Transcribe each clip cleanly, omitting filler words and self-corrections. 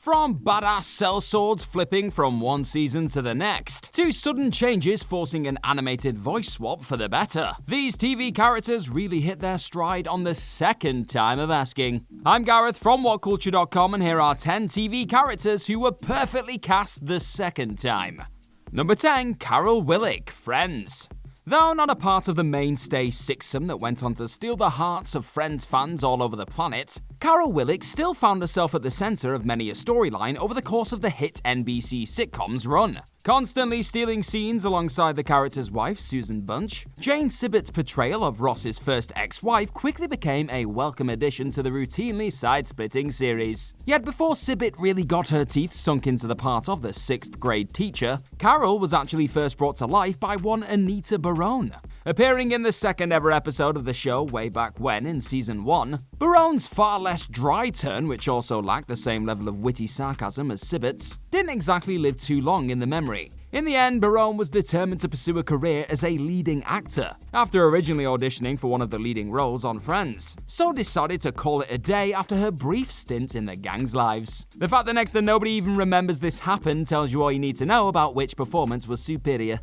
From badass sellswords flipping from one season to the next, to sudden changes forcing an animated voice swap for the better, these TV characters really hit their stride on the second time of asking. I'm Gareth from WhatCulture.com, and here are 10 TV characters who were perfectly cast the second time. Number 10. Carol Willick, Friends. Though not a part of the mainstay sixsome that went on to steal the hearts of Friends fans all over the planet, Carol Willick still found herself at the center of many a storyline over the course of the hit NBC sitcom's run. Constantly stealing scenes alongside the character's wife, Susan Bunch, Jane Sibbert's portrayal of Ross's first ex-wife quickly became a welcome addition to the routinely side-splitting series. Yet before Sibbert really got her teeth sunk into the part of the 6th grade teacher, Carol was actually first brought to life by one Anita Barone. Appearing in the second ever episode of the show way back when in season 1, Barone's far less dry turn, which also lacked the same level of witty sarcasm as Sibbert's, didn't exactly live too long in the memory. In the end, Barone was determined to pursue a career as a leading actor, after originally auditioning for one of the leading roles on Friends, so decided to call it a day after her brief stint in the gang's lives. The fact that next to nobody even remembers this happened tells you all you need to know about which performance was superior.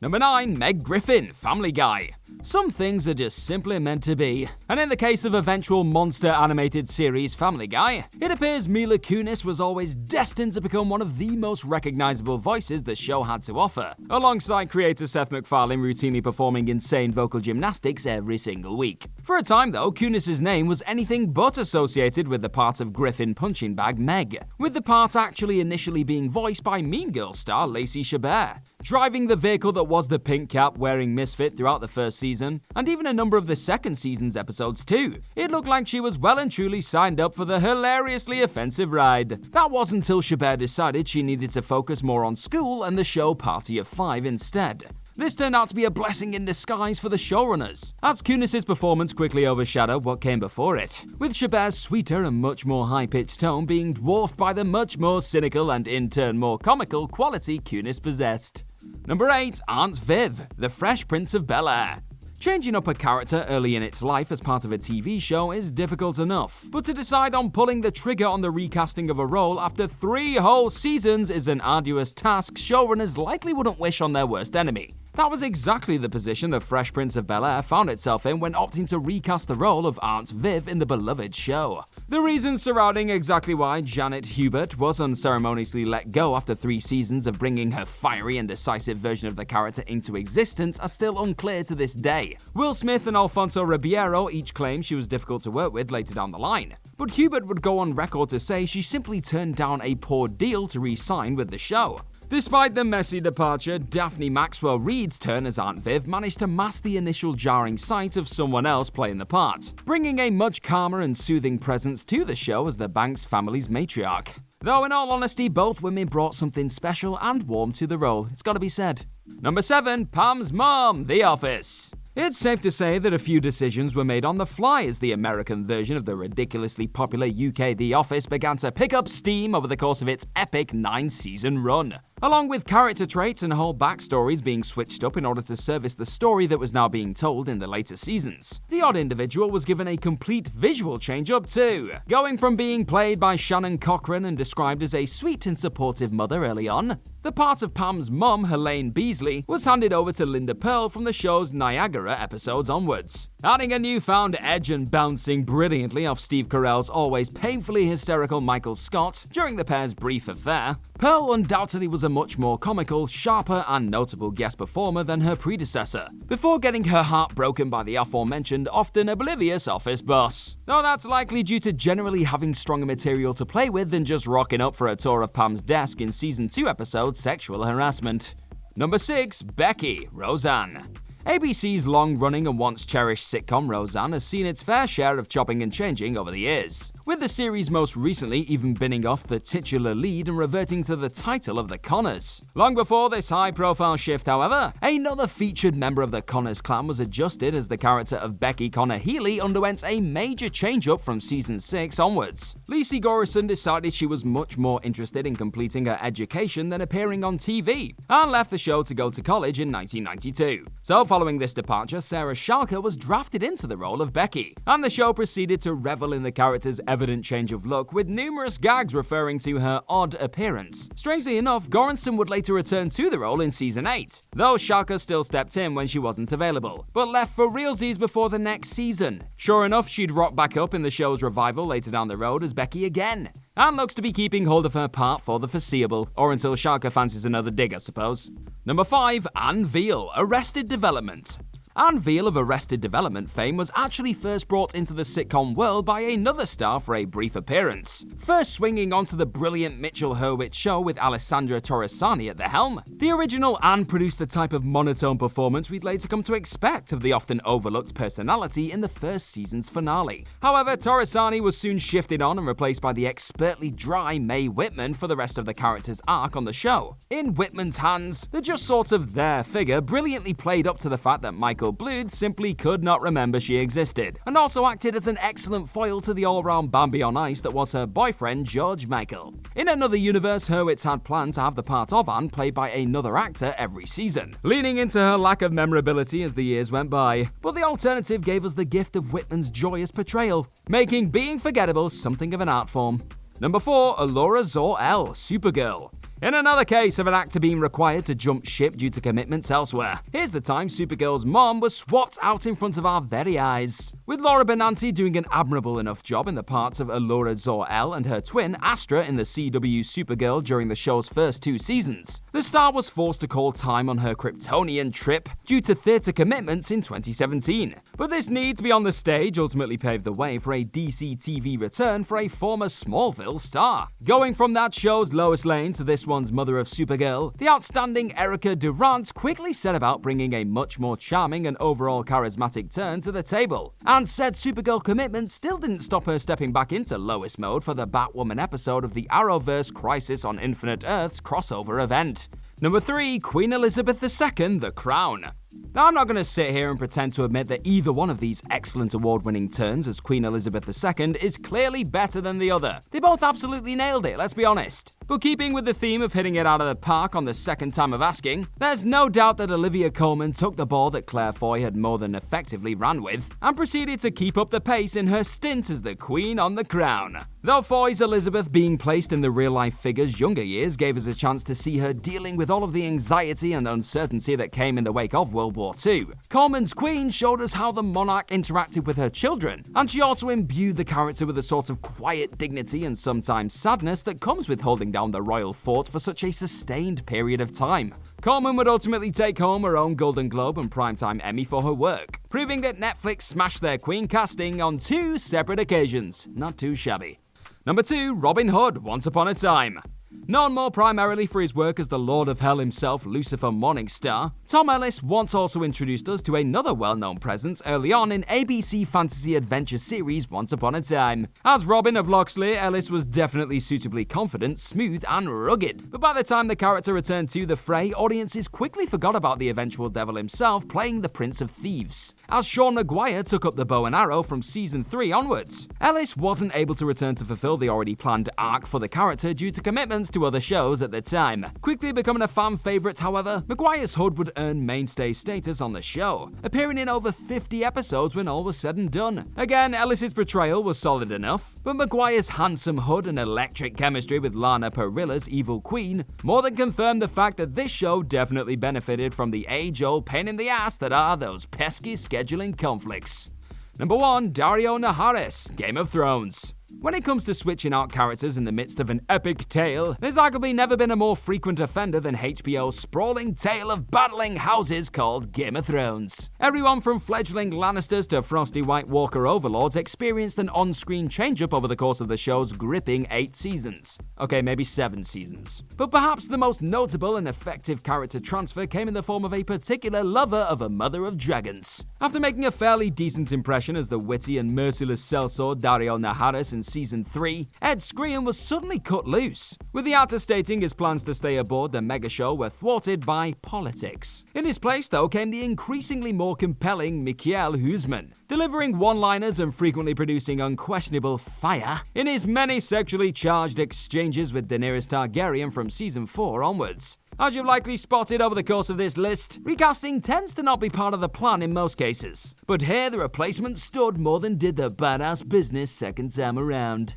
Number 9. Meg Griffin, Family Guy. Some things are just simply meant to be, and in the case of eventual monster animated series Family Guy, it appears Mila Kunis was always destined to become one of the most recognizable voices the show had to offer, alongside creator Seth MacFarlane routinely performing insane vocal gymnastics every single week. For a time though, Kunis' name was anything but associated with the part of Griffin punching bag Meg, with the part actually initially being voiced by Mean Girls star Lacey Chabert. Driving the vehicle that was the pink cap wearing misfit throughout the first season, and even a number of the second season's episodes too. It looked like she was well and truly signed up for the hilariously offensive ride. That was until Chabert decided she needed to focus more on school and the show Party of 5 instead. This turned out to be a blessing in disguise for the showrunners, as Kunis' performance quickly overshadowed what came before it, with Chabert's sweeter and much more high-pitched tone being dwarfed by the much more cynical and in turn more comical quality Kunis possessed. Number 8. Aunt Viv, The Fresh Prince of Bel-Air. Changing up a character early in its life as part of a TV show is difficult enough, but to decide on pulling the trigger on the recasting of a role after 3 whole seasons is an arduous task showrunners likely wouldn't wish on their worst enemy. That was exactly the position the Fresh Prince of Bel-Air found itself in when opting to recast the role of Aunt Viv in the beloved show. The reasons surrounding exactly why Janet Hubert was unceremoniously let go after 3 seasons of bringing her fiery and decisive version of the character into existence are still unclear to this day. Will Smith and Alfonso Ribeiro each claim she was difficult to work with later down the line, but Hubert would go on record to say she simply turned down a poor deal to re-sign with the show. Despite the messy departure, Daphne Maxwell Reid's turn as Aunt Viv managed to mask the initial jarring sight of someone else playing the part, bringing a much calmer and soothing presence to the show as the Banks family's matriarch. Though in all honesty, both women brought something special and warm to the role, it's gotta be said. Number 7. Pam's mom, The Office. It's safe to say that a few decisions were made on the fly as the American version of the ridiculously popular UK The Office began to pick up steam over the course of its epic 9-season run. Along with character traits and whole backstories being switched up in order to service the story that was now being told in the later seasons, the odd individual was given a complete visual change-up too, going from being played by Shannon Cochran and described as a sweet and supportive mother early on. The part of Pam's mum, Helene Beasley, was handed over to Linda Pearl from the show's Niagara episodes onwards, adding a newfound edge and bouncing brilliantly off Steve Carell's always painfully hysterical Michael Scott during the pair's brief affair. Pearl undoubtedly was a much more comical, sharper, and notable guest performer than her predecessor, before getting her heart broken by the aforementioned, often oblivious office boss. Though that's likely due to generally having stronger material to play with than just rocking up for a tour of Pam's desk in season 2 episode Sexual Harassment. Number 6. Becky, Roseanne. ABC's long-running and once-cherished sitcom Roseanne has seen its fair share of chopping and changing over the years, with the series most recently even binning off the titular lead and reverting to the title of the Connors. Long before this high-profile shift, however, another featured member of the Connors clan was adjusted as the character of Becky Connor Healy underwent a major change-up from season 6 onwards. Lacey Gorison decided she was much more interested in completing her education than appearing on TV, and left the show to go to college in 1992. So following this departure, Sarah Schalke was drafted into the role of Becky, and the show proceeded to revel in the character's evident change of look, with numerous gags referring to her odd appearance. Strangely enough, Göransson would later return to the role in season 8, though Schalke still stepped in when she wasn't available, but left for realsies before the next season. Sure enough, she'd rock back up in the show's revival later down the road as Becky again, and looks to be keeping hold of her part for the foreseeable, or until Schalke fancies another dig, I suppose. Number 5, Anne Veal, Arrested Development. Anne Veal of Arrested Development fame was actually first brought into the sitcom world by another star for a brief appearance, first swinging onto the brilliant Mitchell Hurwitz show with Alessandra Torresani at the helm. The original Anne produced the type of monotone performance we'd later come to expect of the often overlooked personality in the first season's finale. However, Torresani was soon shifted on and replaced by the expertly dry Mae Whitman for the rest of the character's arc on the show. In Whitman's hands, the just sort of there figure brilliantly played up to the fact that Michael Bluth simply could not remember she existed, and also acted as an excellent foil to the all-round Bambi on ice that was her boyfriend George Michael. In another universe, Hurwitz had planned to have the part of Anne played by another actor every season, leaning into her lack of memorability as the years went by, but the alternative gave us the gift of Whitman's joyous portrayal, making being forgettable something of an art form. Number 4, Allura Zor-El, Supergirl. In another case of an actor being required to jump ship due to commitments elsewhere, here's the time Supergirl's mom was swapped out in front of our very eyes, with Laura Benanti doing an admirable enough job in the parts of Allura Zor-El and her twin Astra in the CW Supergirl during the show's first 2 seasons. The star was forced to call time on her Kryptonian trip due to theatre commitments in 2017, but this need to be on the stage ultimately paved the way for a DC TV return for a former Smallville star. Going from that show's Lois Lane to this one's mother of Supergirl, the outstanding Erica Durant quickly set about bringing a much more charming and overall charismatic turn to the table, and said Supergirl commitment still didn't stop her stepping back into Lois mode for the Batwoman episode of the Arrowverse Crisis on Infinite Earths crossover event. Number 3, Queen Elizabeth II, The Crown. Now, I'm not going to sit here and pretend to admit that either one of these excellent award-winning turns as Queen Elizabeth II is clearly better than the other. They both absolutely nailed it, let's be honest. But keeping with the theme of hitting it out of the park on the second time of asking, there's no doubt that Olivia Colman took the ball that Claire Foy had more than effectively ran with, and proceeded to keep up the pace in her stint as the Queen on the Crown. Though Foy's Elizabeth being placed in the real-life figure's younger years gave us a chance to see her dealing with all of the anxiety and uncertainty that came in the wake of World War II, Colman's Queen showed us how the monarch interacted with her children, and she also imbued the character with a sort of quiet dignity and sometimes sadness that comes with holding down the royal fort for such a sustained period of time. Colman would ultimately take home her own Golden Globe and Primetime Emmy for her work, proving that Netflix smashed their Queen casting on 2 separate occasions. Not too shabby. Number 2, Robin Hood, Once Upon a Time. Known more primarily for his work as the Lord of Hell himself, Lucifer Morningstar, Tom Ellis once also introduced us to another well-known presence early on in ABC fantasy adventure series Once Upon a Time. As Robin of Locksley, Ellis was definitely suitably confident, smooth, and rugged, but by the time the character returned to the fray, audiences quickly forgot about the eventual devil himself playing the Prince of Thieves. As Sean Maguire took up the bow and arrow from season 3 onwards, Ellis wasn't able to return to fulfill the already planned arc for the character due to commitments to other shows at the time. Quickly becoming a fan favourite, however, Maguire's Hood would earn mainstay status on the show, appearing in over 50 episodes when all was said and done. Again, Ellis's portrayal was solid enough, but Maguire's handsome Hood and electric chemistry with Lana Perilla's evil queen more than confirmed the fact that this show definitely benefited from the age-old pain in the ass that are those pesky scheduling conflicts. Number 1, Dario Naharis, Game of Thrones. When it comes to switching out characters in the midst of an epic tale, there's arguably never been a more frequent offender than HBO's sprawling tale of battling houses called Game of Thrones. Everyone from fledgling Lannisters to frosty White Walker overlords experienced an on-screen change-up over the course of the show's gripping 8 seasons. Okay, maybe 7 seasons. But perhaps the most notable and effective character transfer came in the form of a particular lover of a mother of dragons. After making a fairly decent impression as the witty and merciless sellsword Dario Naharis in season 3, Ed Skrein was suddenly cut loose, with the actor stating his plans to stay aboard the mega show were thwarted by politics. In his place, though, came the increasingly more compelling Mikael Huisman, delivering one-liners and frequently producing unquestionable fire in his many sexually charged exchanges with Daenerys Targaryen from season 4 onwards. As you've likely spotted over the course of this list, recasting tends to not be part of the plan in most cases. But here the replacement stood more than did the badass business second time around.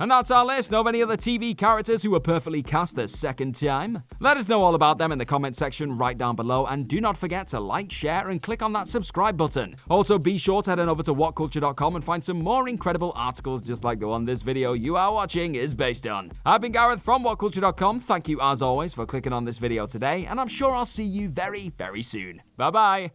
And that's our list of any other TV characters who were perfectly cast the second time. Let us know all about them in the comment section right down below, and do not forget to like, share, and click on that subscribe button. Also, be sure to head on over to whatculture.com and find some more incredible articles just like the one this video you are watching is based on. I've been Gareth from whatculture.com. Thank you as always for clicking on this video today, and I'm sure I'll see you very, very soon. Bye bye.